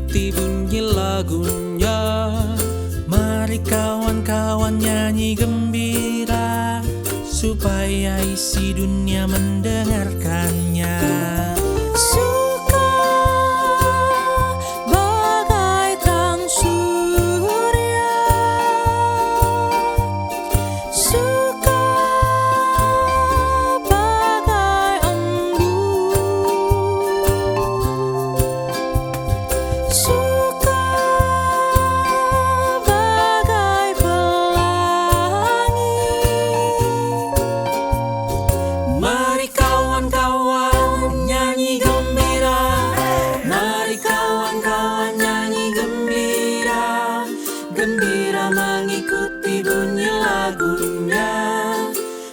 ikuti bunyi lagunya. Mari kawan-kawan nyanyi gembira, supaya isi dunia mendengarkannya. Suka bagai terang surya, suka bagai embun, suka bagai pelangi. Mari kawan-kawan nyanyi gembira, mari kawan-kawan nyanyi gembira, gembira mengikuti bunyi lagunya.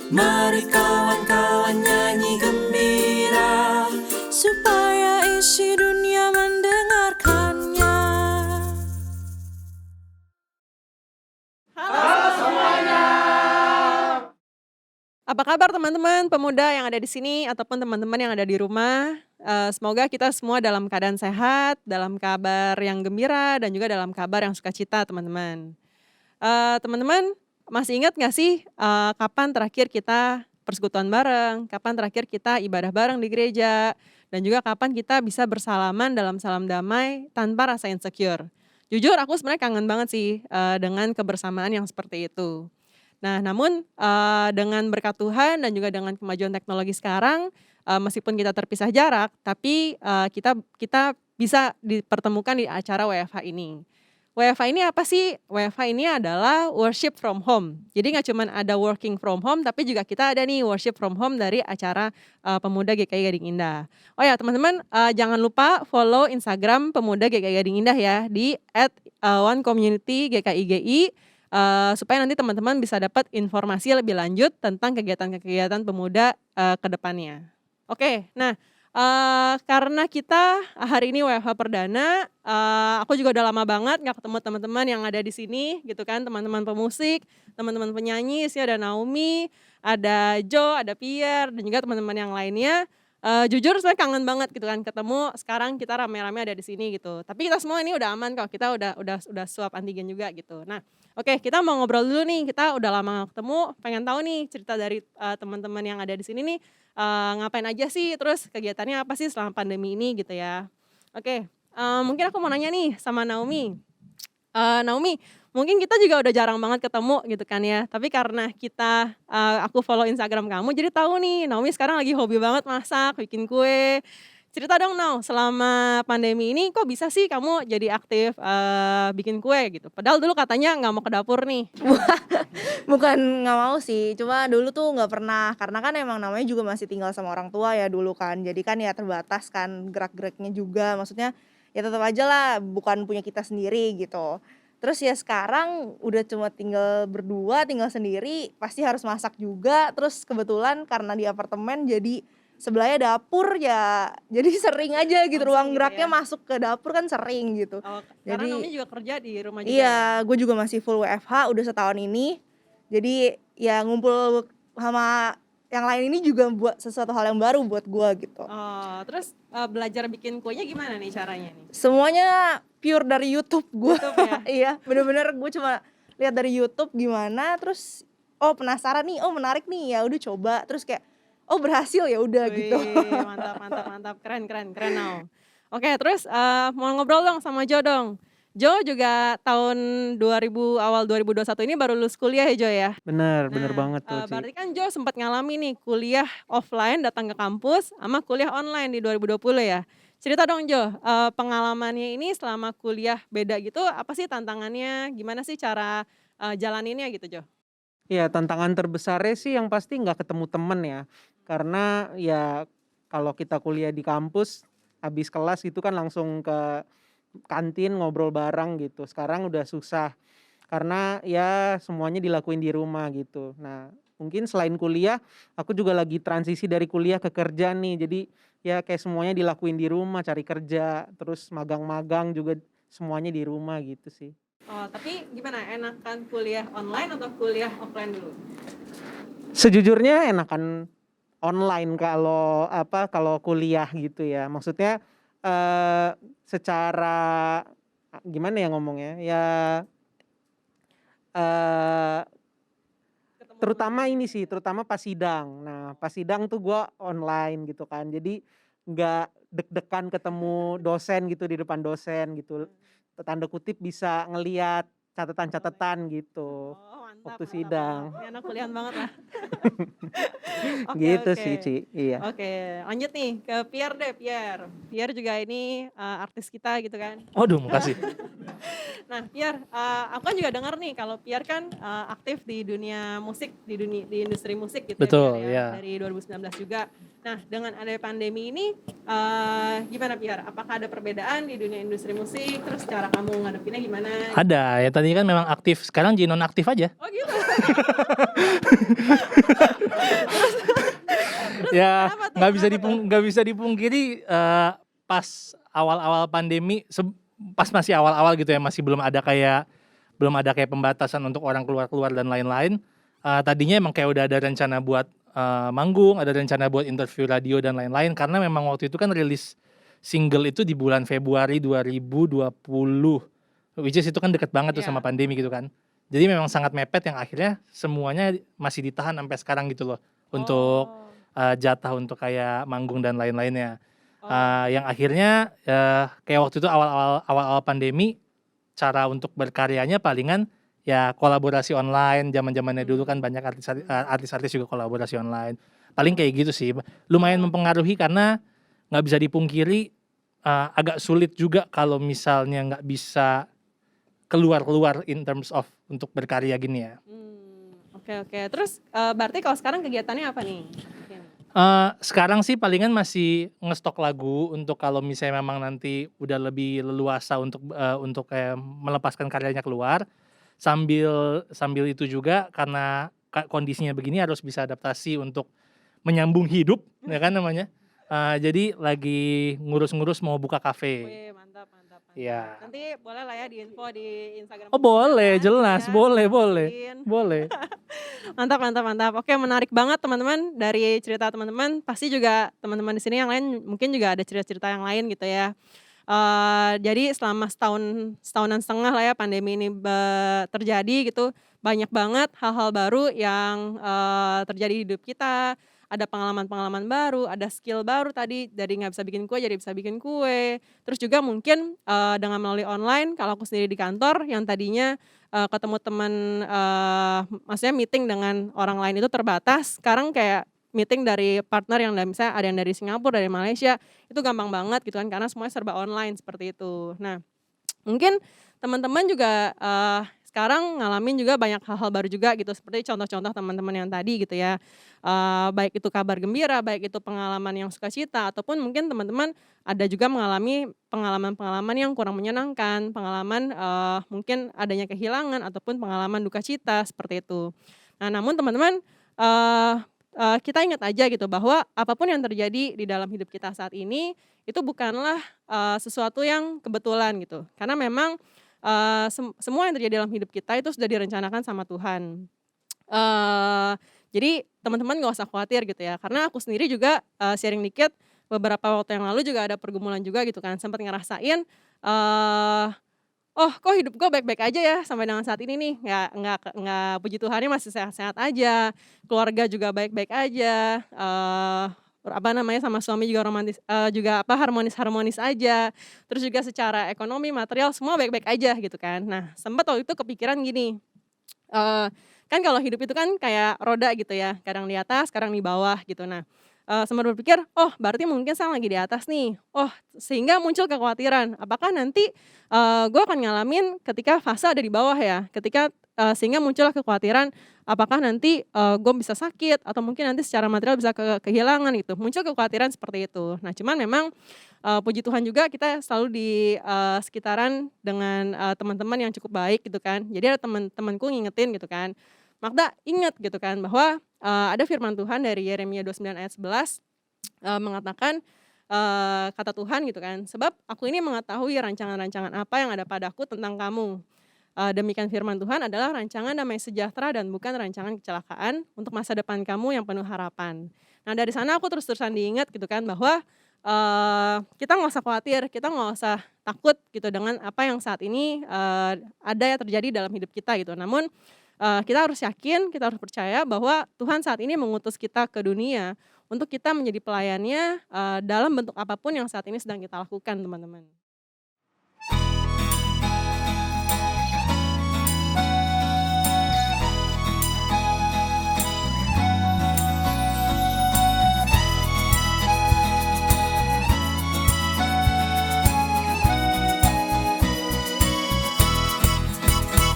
Mari kawan-kawan nyanyi gembira, Supaya isi dunia mendengarkannya. Apa kabar teman-teman pemuda yang ada di sini ataupun teman-teman yang ada di rumah? Semoga kita semua dalam keadaan sehat, dalam kabar yang gembira, dan juga dalam kabar yang sukacita teman-teman. Teman-teman masih ingat gak sih kapan terakhir kita persekutuan bareng, kapan terakhir kita ibadah bareng di gereja, dan juga kapan kita bisa bersalaman dalam salam damai tanpa rasa insecure. Jujur aku sebenarnya kangen banget sih dengan kebersamaan yang seperti itu. Nah, namun dengan berkat Tuhan dan juga dengan kemajuan teknologi sekarang, meskipun kita terpisah jarak, tapi kita bisa dipertemukan di acara WFH ini. WFH ini apa sih? WFH ini adalah worship from home. Jadi nggak cuma ada working from home, tapi juga kita ada nih worship from home dari acara Pemuda GKI Gading Indah. Oh ya teman-teman, jangan lupa follow Instagram Pemuda GKI Gading Indah ya di @onecommunitygkigi. Supaya nanti teman-teman bisa dapat informasi lebih lanjut tentang kegiatan-kegiatan pemuda ke depannya. Oke, nah karena kita hari ini WFH perdana, aku juga udah lama banget gak ketemu teman-teman yang ada di sini gitu kan, teman-teman pemusik, teman-teman penyanyi, sih ada Naomi, ada Jo, ada Pierre, dan juga teman-teman yang lainnya. Jujur saya kangen banget gitu kan ketemu, sekarang kita rame-rame ada di sini gitu. Tapi kita semua ini udah aman kok, kita udah swab antigen juga gitu. Nah, oke, kita mau ngobrol dulu nih, kita udah lama gak ketemu, pengen tahu nih cerita dari teman-teman yang ada di sini nih, ngapain aja sih, terus kegiatannya apa sih selama pandemi ini gitu ya. Oke, mungkin aku mau nanya nih sama Naomi. Naomi, mungkin kita juga udah jarang banget ketemu gitu kan ya, tapi karena aku follow Instagram kamu jadi tahu nih Naomi sekarang lagi hobi banget masak, bikin kue. Cerita dong Nau, selama pandemi ini kok bisa sih kamu jadi aktif bikin kue gitu? Padahal dulu katanya nggak mau ke dapur nih. Bukan nggak mau sih, cuma dulu tuh nggak pernah, karena kan emang namanya juga masih tinggal sama orang tua ya dulu kan, jadi kan ya terbatas kan gerak-geriknya juga, maksudnya ya tetap aja lah bukan punya kita sendiri gitu. Terus ya sekarang udah cuma tinggal berdua, tinggal sendiri, pasti harus masak juga, terus kebetulan karena di apartemen jadi sebelahnya dapur ya, jadi sering aja gitu, Langsung ruang gitu geraknya ya. masuk ke dapur kan sering gitu. Oh, karena Naomi Jadi juga kerja di rumah juga ya. iya, gue juga masih full WFH udah setahun ini. Jadi ya ngumpul sama yang lain ini juga buat sesuatu hal yang baru buat gue gitu. Oh, terus belajar bikin kuenya gimana nih caranya nih? Semuanya pure dari YouTube gue. YouTube ya? Iya, bener-bener gue cuma lihat dari YouTube gimana, terus oh penasaran nih, oh menarik nih, ya udah coba, terus kayak oh berhasil ya udah gitu. Wih, mantap, keren Nau. Oke, terus mau ngobrol dong sama Jo dong. Jo juga tahun awal 2021 ini baru lulus kuliah ya Jo ya? Bener Nah, banget tuh, Ci. berarti kan Jo sempat ngalami nih kuliah offline datang ke kampus sama kuliah online di 2020 ya. Cerita dong Jo, pengalamannya ini selama kuliah beda gitu, apa sih tantangannya? Gimana sih cara jalaninnya gitu Jo? Iya, tantangan terbesarnya sih yang pasti nggak ketemu temen ya. Karena ya kalau kita kuliah di kampus, habis kelas itu kan langsung ke kantin ngobrol bareng gitu. Sekarang udah susah karena ya semuanya dilakuin di rumah gitu. Nah, mungkin selain kuliah, aku juga lagi transisi dari kuliah ke kerja nih. Jadi ya kayak semuanya dilakuin di rumah, cari kerja, terus magang-magang juga semuanya di rumah gitu sih. Oh, tapi gimana? Enakan kuliah online atau kuliah offline dulu? Sejujurnya enakan online kalau kuliah gitu ya. Maksudnya secara gimana ya ngomongnya ya, eee, terutama pas sidang. Nah, pas sidang tuh gua online gitu kan, jadi nggak deg-degan ketemu dosen gitu, di depan dosen gitu, tanda kutip bisa ngelihat catatan-catatan gitu Oh, mantap, waktu mantap, sidang. mantap. Ini anak kuliahan banget lah. Oke, Gitu oke. sih, Ci, iya. Oke, lanjut nih ke Pierre deh, Pierre. Pierre juga ini artis kita gitu kan. Waduh, makasih. Nah, Pierre, aku kan juga dengar nih kalau Pierre kan aktif di dunia musik, di industri musik gitu ya, Betul, Pierre ya, ya. dari 2019 juga. Nah, dengan ada pandemi ini, gimana Pierre? Apakah ada perbedaan di dunia industri musik? Terus cara kamu ngadepinnya gimana? Ada, ya tadi kan memang aktif, sekarang jadi non-aktif aja. Oh gitu. Ya, Kenapa tuh? nggak bisa dipungkiri pas awal-awal pandemi, pas masih awal-awal gitu ya, masih belum ada kayak pembatasan untuk orang keluar-keluar dan lain-lain. Tadinya emang kayak udah ada rencana buat manggung, ada rencana buat interview radio dan lain-lain, karena memang waktu itu kan rilis single itu di bulan Februari 2020, which is itu kan deket banget tuh Iya. sama pandemi gitu kan. Jadi memang sangat mepet yang akhirnya semuanya masih ditahan sampai sekarang gitu loh, untuk jatah untuk kayak manggung dan lain-lainnya. Yang akhirnya kayak waktu itu awal-awal pandemi, cara untuk berkaryanya palingan ya kolaborasi online. Zaman-zamannya dulu kan banyak artis-artis juga kolaborasi online. Paling kayak gitu sih. Lumayan mempengaruhi karena nggak bisa dipungkiri agak sulit juga kalau misalnya nggak bisa keluar in terms of untuk berkarya gini ya. Oke. Terus berarti kalau sekarang kegiatannya apa nih? Sekarang sih palingan masih ngestok lagu untuk kalau misalnya memang nanti udah lebih leluasa untuk kayak melepaskan karyanya keluar. Sambil itu juga karena kondisinya begini harus bisa adaptasi untuk menyambung hidup, ya kan namanya. Jadi lagi ngurus-ngurus mau buka kafe. Wih, mantap. Iya. Nanti boleh lah ya di info di Instagram. Oh boleh, kan? jelas, Ya, boleh. disebutin. Boleh. Mantap. Oke, menarik banget teman-teman dari cerita teman-teman. Pasti juga teman-teman di sini yang lain mungkin juga ada cerita-cerita yang lain gitu ya. Jadi selama setahunan setengah lah ya pandemi ini terjadi gitu, banyak banget hal-hal baru yang terjadi di hidup kita. Ada pengalaman-pengalaman baru, ada skill baru tadi, dari nggak bisa bikin kue jadi bisa bikin kue. Terus juga mungkin dengan melalui online, kalau aku sendiri di kantor yang tadinya ketemu teman, maksudnya meeting dengan orang lain itu terbatas, sekarang kayak meeting dari partner yang misalnya ada yang dari Singapura, dari Malaysia, itu gampang banget gitu kan, karena semuanya serba online seperti itu. Nah, mungkin teman-teman juga sekarang ngalamin juga banyak hal-hal baru juga gitu, seperti contoh-contoh teman-teman yang tadi gitu ya. Baik itu kabar gembira, baik itu pengalaman yang sukacita, ataupun mungkin teman-teman ada juga mengalami pengalaman-pengalaman yang kurang menyenangkan, pengalaman mungkin adanya kehilangan ataupun pengalaman duka cita seperti itu. Nah, namun teman-teman kita ingat aja gitu bahwa apapun yang terjadi di dalam hidup kita saat ini itu bukanlah sesuatu yang kebetulan gitu. Karena memang semua yang terjadi dalam hidup kita itu sudah direncanakan sama Tuhan. Jadi teman-teman gak usah khawatir gitu ya. Karena aku sendiri juga sharing dikit, beberapa waktu yang lalu juga ada pergumulan juga gitu kan. Sempat ngerasain oh kok hidup gue baik-baik aja ya sampai dengan saat ini nih. Nggak puji Tuhannya masih sehat-sehat aja. Keluarga juga baik-baik aja. Sama suami juga harmonis-harmonis aja. Terus juga secara ekonomi, material semua baik-baik aja gitu kan. Nah, sempat waktu itu kepikiran gini. Kan kalau hidup itu kan kayak roda gitu ya, kadang di atas, kadang di bawah gitu. Nah, sempat berpikir, oh berarti mungkin saya lagi di atas nih. Oh, sehingga muncul kekhawatiran, apakah nanti gue akan ngalamin ketika fase ada di bawah ya, sehingga muncullah kekhawatiran apakah nanti gue bisa sakit atau mungkin nanti secara material bisa kehilangan gitu. Muncul kekhawatiran seperti itu. Nah, cuman memang puji Tuhan juga kita selalu di sekitaran dengan teman-teman yang cukup baik gitu kan. Jadi ada teman-temanku ngingetin gitu kan, Magda ingat gitu kan bahwa ada firman Tuhan dari Yeremia 29 ayat 11 mengatakan kata Tuhan gitu kan, sebab aku ini mengetahui rancangan-rancangan apa yang ada padaku tentang kamu. Demikian firman Tuhan adalah rancangan damai sejahtera dan bukan rancangan kecelakaan untuk masa depan kamu yang penuh harapan. Nah, dari sana aku terus-terusan diingat gitu kan bahwa kita nggak usah khawatir, kita nggak usah takut gitu dengan apa yang saat ini, ada yang terjadi dalam hidup kita gitu. Namun, kita harus yakin, kita harus percaya bahwa Tuhan saat ini mengutus kita ke dunia untuk kita menjadi pelayannya, dalam bentuk apapun yang saat ini sedang kita lakukan, teman-teman.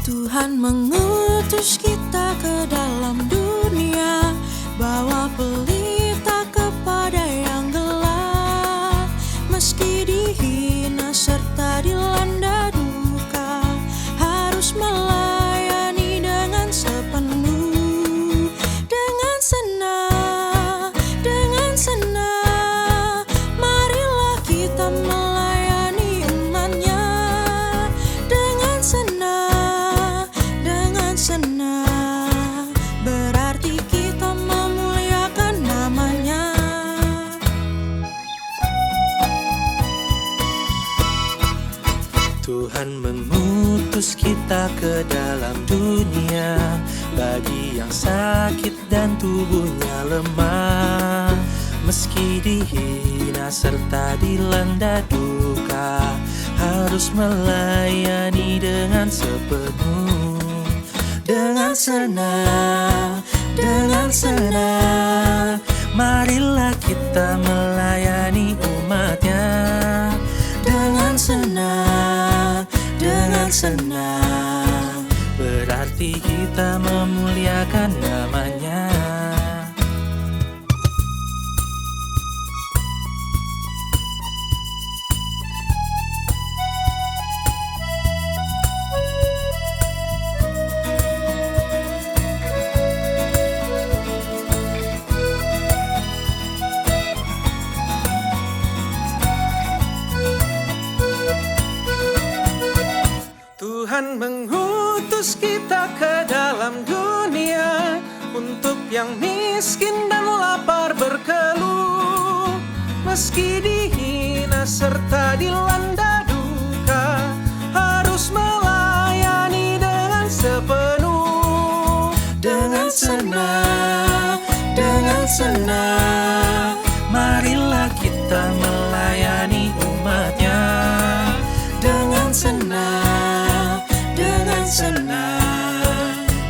Tuhan mengutus kita ke dalam dunia, bawa pelita kepada yang gelap. Meski dihina serta dilanda duka, harus melayani dengan sepenuh. Dengan senang, marilah kita melayani umat-Nya. Dengan senang, berarti kita memuliakan nama-Nya. Tuhan mengutus kita ke dalam dunia, bagi yang sakit dan tubuhnya lemah. Meski dihina serta dilanda duka, harus melayani dengan sepenuh. Dengan senang, marilah kita melayani umat-Nya. Dengan senang, berarti kita memuliakan nama-Nya. Tuhan mengutus kita ke dalam dunia, untuk yang miskin dan lapar berkeluh. Meski dihina serta dilanda duka, harus melayani dengan sepenuh. Dengan senang, marilah kita melayani umat-Nya. Dengan senang,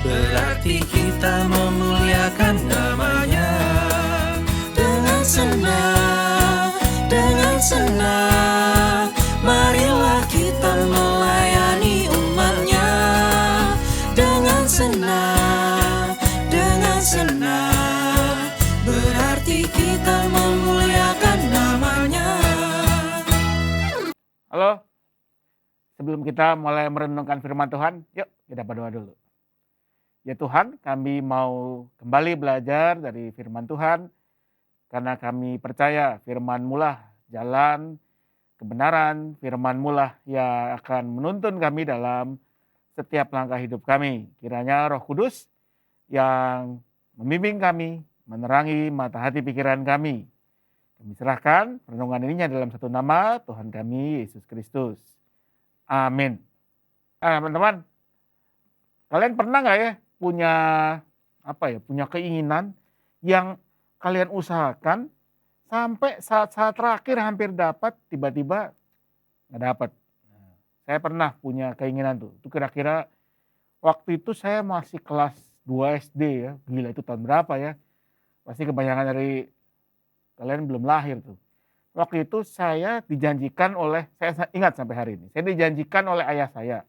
berarti kita memuliakan nama-Nya. Dengan senang, marilah kita melayani umat-Nya. Dengan senang, berarti kita memuliakan nama-Nya. Halo, sebelum kita mulai merenungkan firman Tuhan, yuk kita berdoa dulu. Ya Tuhan, kami mau kembali belajar dari firman Tuhan, karena kami percaya firman-Mu lah jalan kebenaran, firman-Mu lah yang akan menuntun kami dalam setiap langkah hidup kami. Kiranya Roh Kudus yang membimbing kami, menerangi mata hati pikiran kami. Kami serahkan renungan ininya dalam satu nama Tuhan kami, Yesus Kristus. Amin. Teman-teman, kalian pernah nggak ya punya keinginan yang kalian usahakan sampai saat-saat terakhir hampir dapat, tiba-tiba nggak dapat. Saya pernah punya keinginan tuh. Itu kira-kira waktu itu saya masih kelas 2 SD ya. Gila, itu tahun berapa ya? Pasti kebanyakan dari kalian belum lahir tuh. Waktu itu saya dijanjikan saya ingat sampai hari ini, saya dijanjikan oleh ayah saya,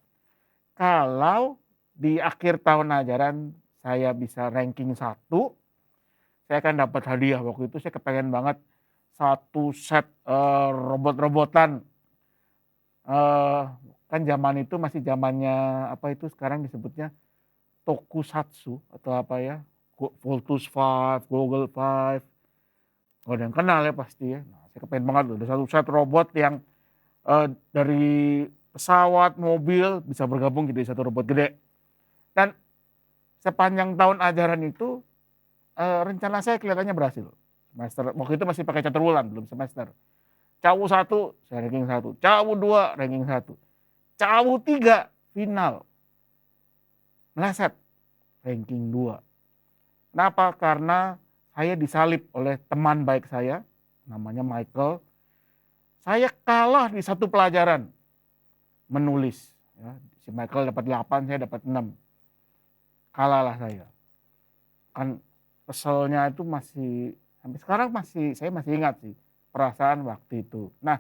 kalau di akhir tahun ajaran saya bisa ranking 1, saya akan dapat hadiah. Waktu itu saya kepengen banget satu set robot-robotan. Kan zaman itu masih zamannya sekarang disebutnya tokusatsu atau Voltus 5, Google 5. Gak ada yang kenal ya pasti ya. Nah, saya kepengen banget loh, ada satu set robot yang dari pesawat, mobil bisa bergabung jadi satu robot gede. Dan sepanjang tahun ajaran itu rencana saya kelihatannya berhasil. Semester waktu itu masih pakai catur bulan, belum semester. Cawu 1, saya ranking 1. Cawu 2, ranking 1. Cawu 3, final. Meleset, ranking 2. Kenapa? Karena saya disalib oleh teman baik saya, namanya Michael. Saya kalah di satu pelajaran, menulis. Ya, si Michael dapat 8, saya dapat 6. Kalahlah saya. Kan keselnya itu masih, sampai sekarang saya masih ingat sih perasaan waktu itu. Nah,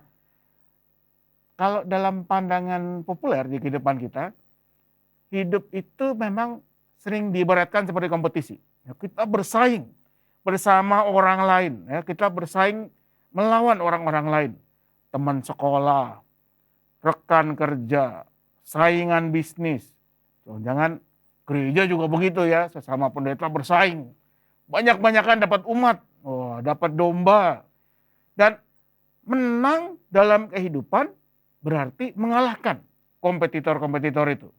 kalau dalam pandangan populer di kehidupan kita, hidup itu memang sering diibaratkan seperti kompetisi. Ya, kita bersaing bersama orang lain, ya, kita bersaing melawan orang-orang lain, teman sekolah, rekan kerja, saingan bisnis. Jangan gereja juga begitu ya, sesama pendeta bersaing, banyak-banyakan dapat umat, dapat domba, dan menang dalam kehidupan berarti mengalahkan kompetitor-kompetitor itu.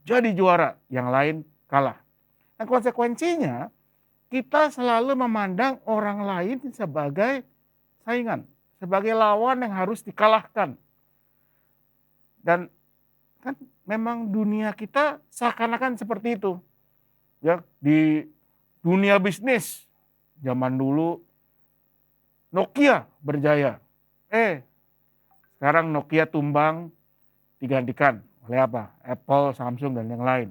Jadi juara, yang lain kalah. Dan konsekuensinya kita selalu memandang orang lain sebagai saingan, sebagai lawan yang harus dikalahkan. Dan kan memang dunia kita seakan-akan seperti itu. Ya, di dunia bisnis zaman dulu Nokia berjaya. Sekarang Nokia tumbang, digantikan oleh apa? Apple, Samsung, dan yang lain.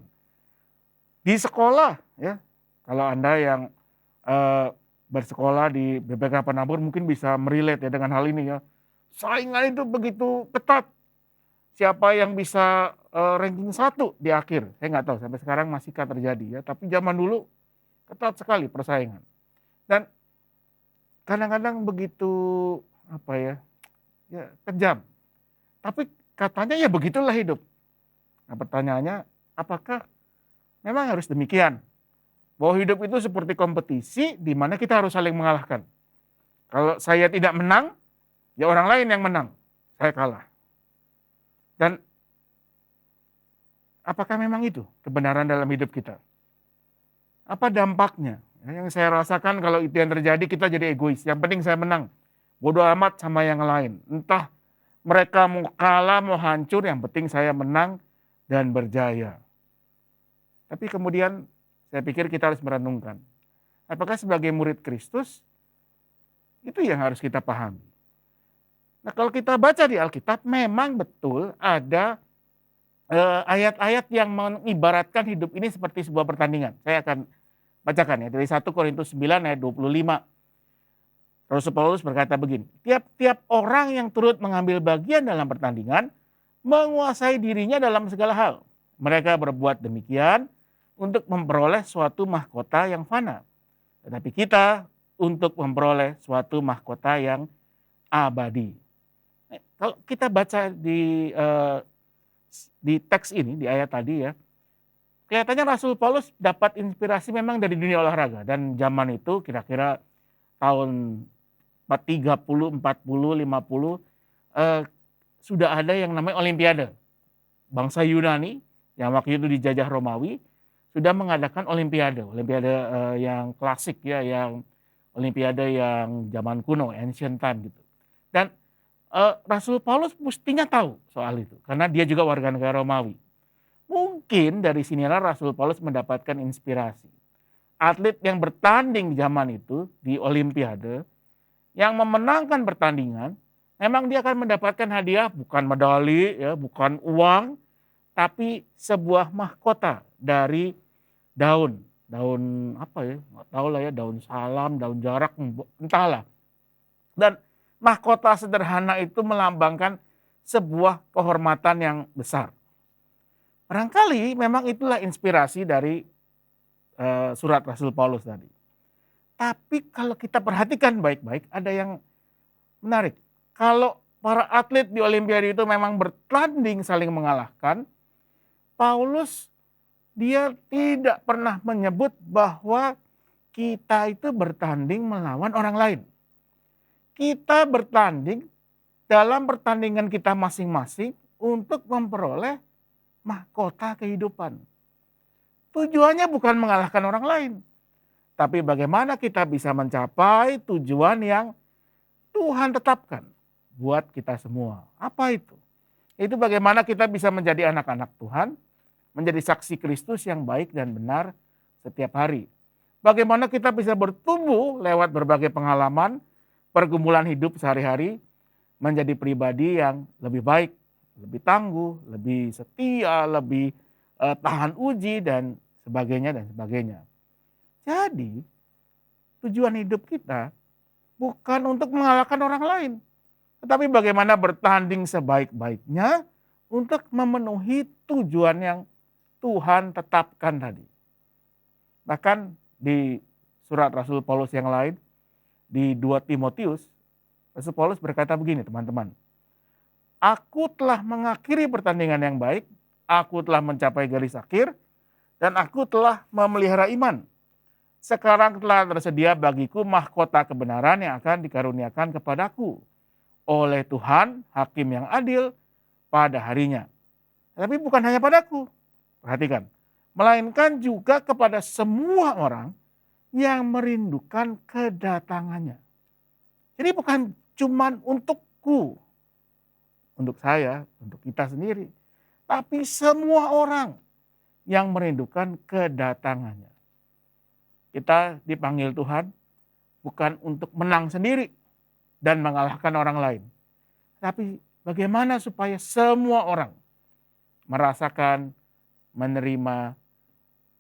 Di sekolah, ya, kalau Anda yang bersekolah di BPK Penabur mungkin bisa merelate ya dengan hal ini ya. Saingan itu begitu ketat. Siapa yang bisa ranking 1 di akhir? Saya nggak tahu sampai sekarang masihkah terjadi ya. Tapi zaman dulu ketat sekali persaingan. Dan kadang-kadang begitu apa ya kejam. Tapi katanya ya begitulah hidup. Nah pertanyaannya, apakah memang harus demikian? Bahwa hidup itu seperti kompetisi di mana kita harus saling mengalahkan. Kalau saya tidak menang, ya orang lain yang menang. Saya kalah. Dan apakah memang itu kebenaran dalam hidup kita? Apa dampaknya? Yang saya rasakan kalau itu yang terjadi, kita jadi egois. Yang penting saya menang. Bodoh amat sama yang lain. Entah mereka mau kalah, mau hancur, yang penting saya menang dan berjaya. Tapi kemudian saya pikir kita harus merenungkan. Apakah sebagai murid Kristus, itu yang harus kita pahami. Nah kalau kita baca di Alkitab, memang betul ada ayat-ayat yang mengibaratkan hidup ini seperti sebuah pertandingan. Saya akan bacakan ya, dari 1 Korintus 9 ayat 25. Rasul Paulus berkata begini, tiap-tiap orang yang turut mengambil bagian dalam pertandingan, menguasai dirinya dalam segala hal. Mereka berbuat demikian untuk memperoleh suatu mahkota yang fana. Tetapi kita untuk memperoleh suatu mahkota yang abadi. Kalau kita baca di teks ini, di ayat tadi ya, kelihatannya Rasul Paulus dapat inspirasi memang dari dunia olahraga. Dan zaman itu kira-kira tahun 30, 40, 50 sudah ada yang namanya Olimpiade. Bangsa Yunani yang waktu itu dijajah Romawi sudah mengadakan Olimpiade yang klasik ya, yang Olimpiade yang zaman kuno, ancient time gitu. Dan Rasul Paulus mestinya tahu soal itu karena dia juga warga negara Romawi. Mungkin dari sinilah Rasul Paulus mendapatkan inspirasi. Atlet yang bertanding zaman itu di Olimpiade, yang memenangkan pertandingan, memang dia akan mendapatkan hadiah bukan medali, ya, bukan uang, tapi sebuah mahkota dari daun apa ya, nggak tahu lah ya, daun salam, daun jarak, entahlah. Dan mahkota sederhana itu melambangkan sebuah kehormatan yang besar. Barangkali memang itulah inspirasi dari surat Rasul Paulus tadi. Tapi kalau kita perhatikan baik-baik, ada yang menarik. Kalau para atlet di Olimpiade itu memang bertanding saling mengalahkan, Paulus dia tidak pernah menyebut bahwa kita itu bertanding melawan orang lain. Kita bertanding dalam pertandingan kita masing-masing untuk memperoleh mahkota kehidupan. Tujuannya bukan mengalahkan orang lain, tapi bagaimana kita bisa mencapai tujuan yang Tuhan tetapkan. buat kita semua. Apa itu? Itu bagaimana kita bisa menjadi anak-anak Tuhan, menjadi saksi Kristus yang baik dan benar setiap hari. Bagaimana kita bisa bertumbuh lewat berbagai pengalaman, pergumulan hidup sehari-hari, menjadi pribadi yang lebih baik, lebih tangguh, lebih setia, lebih tahan uji dan sebagainya dan sebagainya. Jadi tujuan hidup kita bukan untuk mengalahkan orang lain, tetapi bagaimana bertanding sebaik-baiknya untuk memenuhi tujuan yang Tuhan tetapkan tadi. Bahkan di surat Rasul Paulus yang lain, di 2 Timotius, Rasul Paulus berkata begini teman-teman. Aku telah mengakhiri pertandingan yang baik, aku telah mencapai garis akhir, dan aku telah memelihara iman. Sekarang telah tersedia bagiku mahkota kebenaran yang akan dikaruniakan kepadaku oleh Tuhan, hakim yang adil pada harinya. Tapi bukan hanya padaku, perhatikan, melainkan juga kepada semua orang yang merindukan kedatangannya. Jadi bukan cuman untukku, untuk saya, untuk kita sendiri, tapi semua orang yang merindukan kedatangannya. Kita dipanggil Tuhan bukan untuk menang sendiri dan mengalahkan orang lain, tapi bagaimana supaya semua orang merasakan, menerima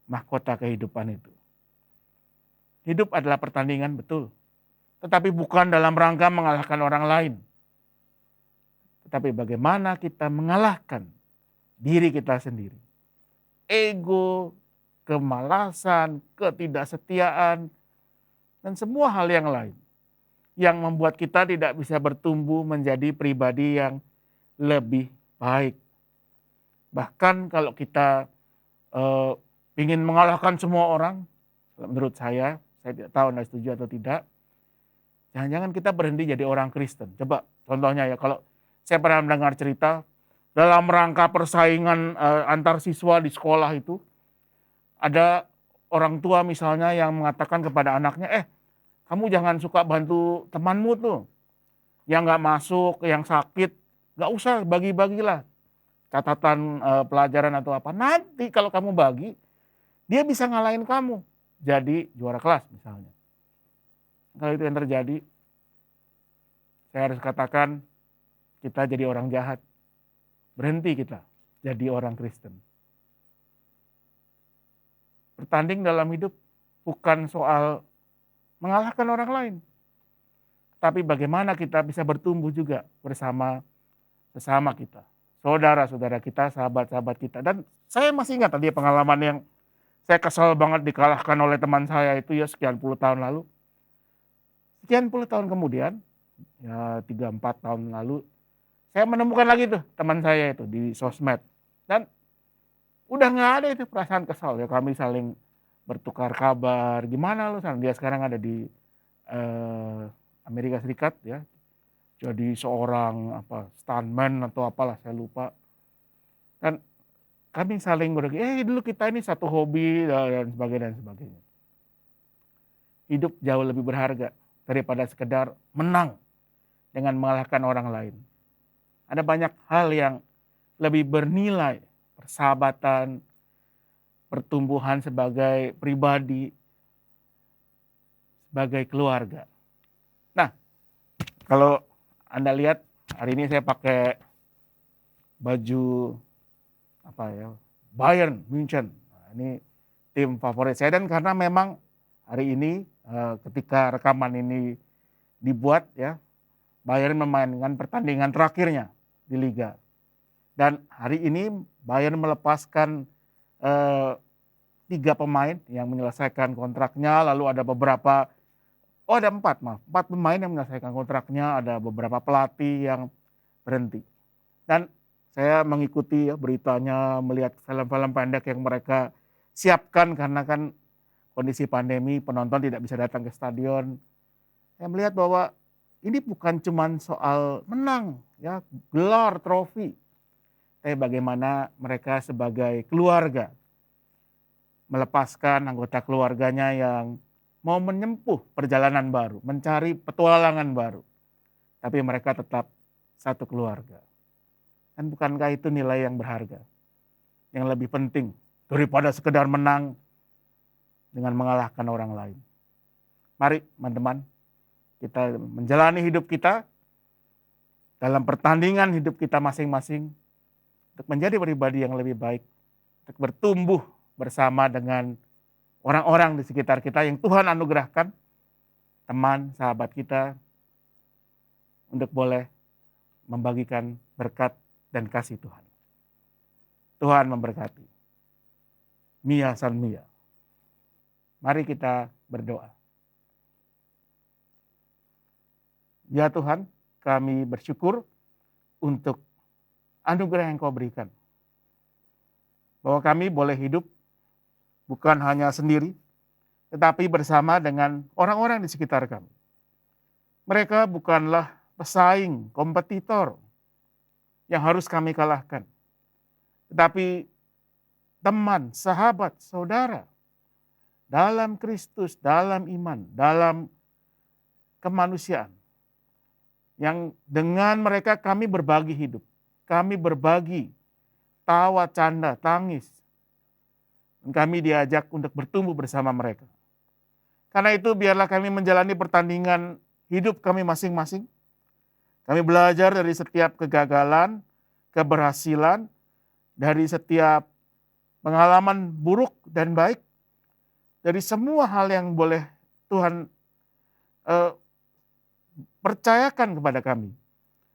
mahkota kehidupan itu. Hidup adalah pertandingan, betul. Tetapi bukan dalam rangka mengalahkan orang lain. Tetapi bagaimana kita mengalahkan diri kita sendiri. Ego, kemalasan, ketidaksetiaan, dan semua hal yang lain. Yang membuat kita tidak bisa bertumbuh menjadi pribadi yang lebih baik. Bahkan kalau kita ingin mengalahkan semua orang, menurut saya tidak tahu Anda setuju atau tidak, jangan-jangan kita berhenti jadi orang Kristen. Coba contohnya ya, kalau saya pernah mendengar cerita dalam rangka persaingan antar siswa di sekolah itu, ada orang tua misalnya yang mengatakan kepada anaknya, kamu jangan suka bantu temanmu tuh, yang gak masuk, yang sakit, gak usah bagi-bagilah catatan pelajaran atau apa. Nanti kalau kamu bagi, dia bisa ngalahin kamu jadi juara kelas misalnya. Kalau itu yang terjadi, saya harus katakan kita jadi orang jahat. Berhenti kita jadi orang Kristen. Bertanding dalam hidup bukan soal mengalahkan orang lain, tapi bagaimana kita bisa bertumbuh juga bersama sesama kita, saudara-saudara kita, sahabat-sahabat kita. Dan saya masih ingat tadi pengalaman yang saya kesal banget dikalahkan oleh teman saya itu ya sekian puluh tahun lalu. Sekian puluh tahun kemudian, ya 3-4 tahun lalu, saya menemukan lagi tuh teman saya itu di sosmed. Dan udah gak ada itu perasaan kesal ya, kami saling bertukar kabar, gimana lu, dia sekarang ada di Amerika Serikat ya, jadi seorang stuntman atau apalah saya lupa. Dan kami saling berbagi, dulu kita ini satu hobi dan sebagainya. Hidup jauh lebih berharga daripada sekedar menang dengan mengalahkan orang lain. Ada banyak hal yang lebih bernilai, persahabatan, pertumbuhan sebagai pribadi, sebagai keluarga. Nah, kalau Anda lihat hari ini saya pakai baju Bayern München. Nah, ini tim favorit saya, dan karena memang hari ini ketika rekaman ini dibuat ya, Bayern memainkan pertandingan terakhirnya di Liga. Dan hari ini Bayern melepaskan 3 pemain yang menyelesaikan kontraknya, lalu ada beberapa, ada 4 pemain yang menyelesaikan kontraknya, ada beberapa pelatih yang berhenti. Dan saya mengikuti ya beritanya, melihat film-film pendek yang mereka siapkan karena kan kondisi pandemi, penonton tidak bisa datang ke stadion. Saya melihat bahwa ini bukan cuma soal menang, ya, gelar, trofi, tapi bagaimana mereka sebagai keluarga melepaskan anggota keluarganya yang mau menyempuh perjalanan baru, mencari petualangan baru. Tapi mereka tetap satu keluarga. Dan bukankah itu nilai yang berharga? Yang lebih penting daripada sekedar menang dengan mengalahkan orang lain. Mari teman-teman, kita menjalani hidup kita dalam pertandingan hidup kita masing-masing untuk menjadi pribadi yang lebih baik, untuk bertumbuh bersama dengan orang-orang di sekitar kita yang Tuhan anugerahkan, teman, sahabat kita, untuk boleh membagikan berkat dan kasih Tuhan. Tuhan memberkati. Mia San Mia. Mari kita berdoa. Ya Tuhan, kami bersyukur untuk anugerah yang Kau berikan. Bahwa kami boleh hidup bukan hanya sendiri, tetapi bersama dengan orang-orang di sekitar kami. Mereka bukanlah pesaing, kompetitor yang harus kami kalahkan. Tetapi teman, sahabat, saudara, dalam Kristus, dalam iman, dalam kemanusiaan. Yang dengan mereka kami berbagi hidup. Kami berbagi tawa, canda, tangis. Dan kami diajak untuk bertumbuh bersama mereka. Karena itu biarlah kami menjalani pertandingan hidup kami masing-masing. Kami belajar dari setiap kegagalan, keberhasilan, dari setiap pengalaman buruk dan baik. Dari semua hal yang boleh Tuhan percayakan kepada kami.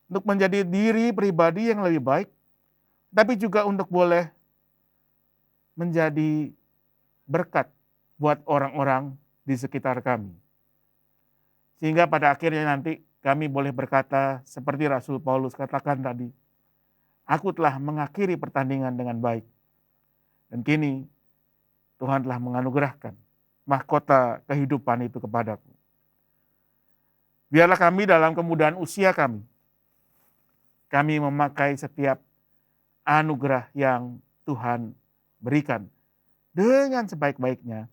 Untuk menjadi diri pribadi yang lebih baik. Tapi juga untuk boleh menjadi berkat buat orang-orang di sekitar kami. Sehingga pada akhirnya nanti kami boleh berkata seperti Rasul Paulus katakan tadi, aku telah mengakhiri pertandingan dengan baik. Dan kini Tuhan telah menganugerahkan mahkota kehidupan itu kepadaku. Biarlah kami dalam kemudahan usia kami memakai setiap anugerah yang Tuhan berikan dengan sebaik-baiknya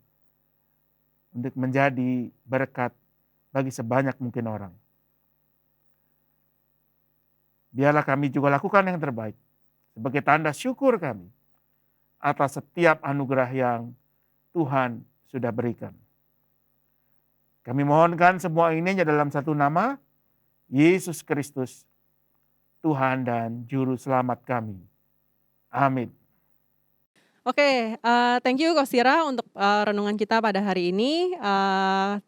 untuk menjadi berkat bagi sebanyak mungkin orang. Biarlah kami juga lakukan yang terbaik sebagai tanda syukur kami atas setiap anugerah yang Tuhan sudah berikan. Kami mohonkan semua ini dalam satu nama, Yesus Kristus, Tuhan dan Juru Selamat kami. Amin. Oke, thank you Coach Tira untuk renungan kita pada hari ini.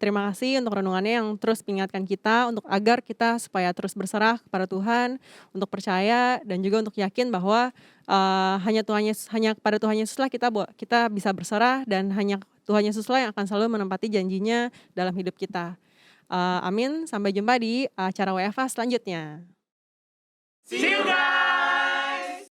Terima kasih untuk renungannya yang terus mengingatkan kita untuk agar kita supaya terus berserah kepada Tuhan, untuk percaya dan juga untuk yakin bahwa hanya kepada Tuhan Yesuslah kita bisa berserah dan hanya Tuhan Yesuslah yang akan selalu menempati janjinya dalam hidup kita. Amin. Sampai jumpa di acara WFH selanjutnya. See you guys!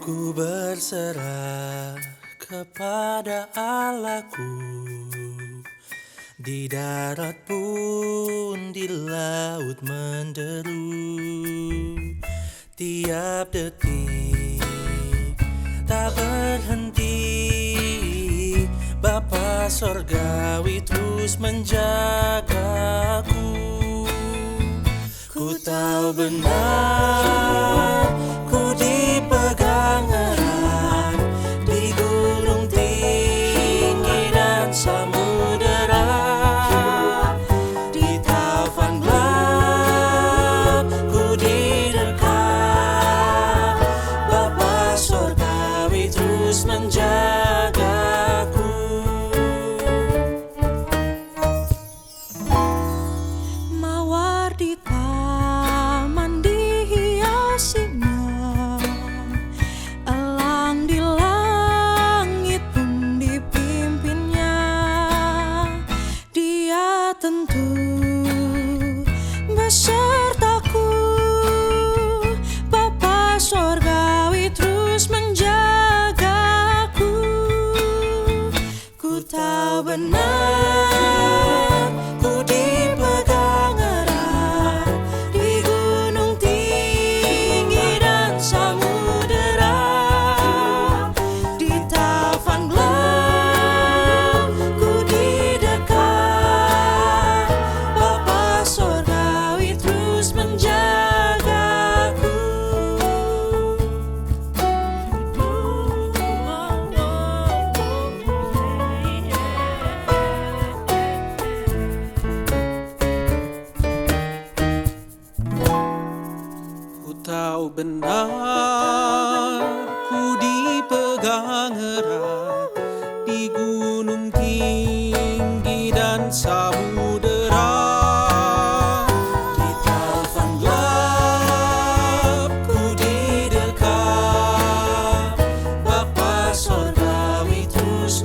Ku berserah kepada Allahku, di darat pun di laut menderu, tiap detik tak berhenti. Bapa Sorgawi terus menjagaku. Ku tahu benar, ku dipegang erat di gunung tinggi dan samudera, di taufan gelap ku didekat. Bapa Sorgawi terus menjagaku. Mawar di taman dihiasinya, elang di langit pun dipimpinnya. Dia tentu besertaku, Bapa Sorgawi terus menjagaku. Ku tahu benar, ku dipegang erat di gunung tinggi dan samudera,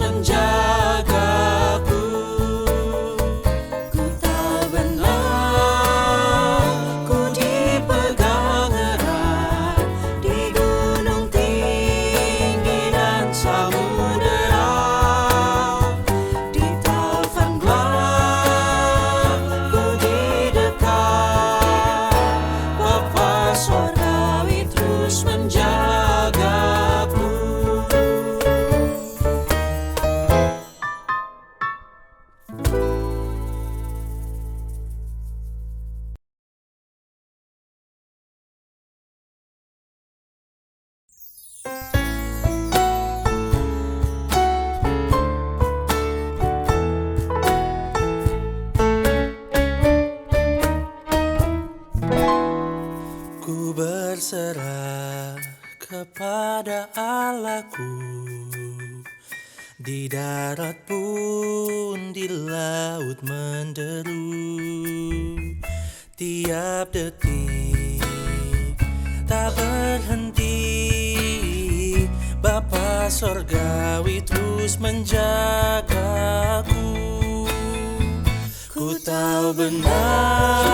menjagaku. Ku tahu benar ku dipegang erat di gunung tinggi dan samudera, di taufan gelap ku didekat, Bapa Sorgawi terus menjagaku. Ku berserah kepada Allahku, di darat pun di laut menderu, tiap detik tak berhenti, Bapa Sorgawi terus menjagaku. Ku tahu benar